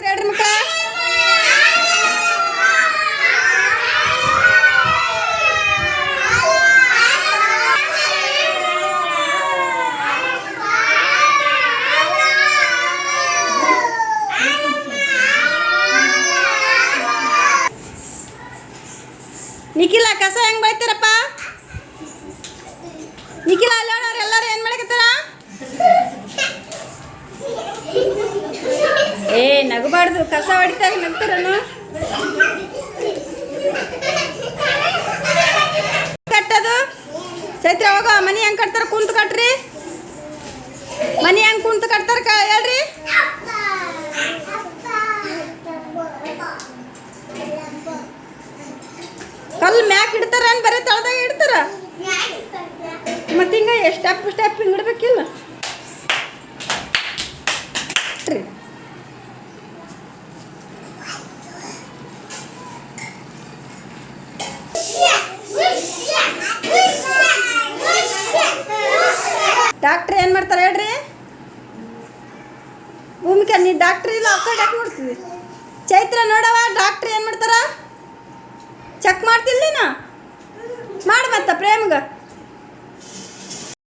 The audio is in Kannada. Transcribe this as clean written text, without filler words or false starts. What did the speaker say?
ಹೇಳ್ರಿ ಮಕ್ಕಳ. ನಿಖಿಲ ಕಸ ಹೆಂಗ್ ಬೈತಾರಪ್ಪ? ನಿಖಿಲ ಅಲ್ಲೋಣವ್ರು ಎಲ್ಲರೂ ಏನು ಮಾಡಕತ್ತಾರ? ನಗಬಾರ್ದು, ಕಸ ಹೊಡಿತಾಗ ನಗ್ತಾರನು. ಕಟ್ಟದು ಚೈತ್ರ ಹೋಗೋ. ಮನಿ ಹೆಂಗೆ ಕಟ್ತಾರ? ಕುಂತು ಕಟ್ರಿ. ಮನಿ ಹೆಂಗೆ ಕುಂತು ಕಟ್ತಾರ ಹೇಳ್ರಿ. ಕಲ್ಲು ಮ್ಯಾಕ್ ಇಡ್ತಾರ ಬರೀ ತಳದಾಗ ಇಡ್ತಾರ. ಮತ್ತೆ ಹಿಂಗೆ ಸ್ಟೆಪ್ ಸ್ಟೆಪ್ ಹಿಂಗೆ ಇಡ್ಬೇಕಿಲ್ಲ. ಡಾಕ್ಟ್ರ್ ಏನು ಮಾಡ್ತಾರೆ ಹೇಳ್ರಿ? ಭೂಮಿಕಾ ನೀ ಡಾಕ್ಟ್ರ್ ಇಲ್ಲ ಅಕ್ಕ ಯಾಕೆ ನೋಡ್ತೀವಿ? ಚೈತ್ರ ನೋಡವ, ಡಾಕ್ಟ್ರ್ ಏನು ಮಾಡ್ತಾರ? ಚೆಕ್ ಮಾಡ್ತಿಲ್ಲ ನೀನು? ಮಾಡಿ ಮತ್ತೆ ಪ್ರೇಮ್ಗೆ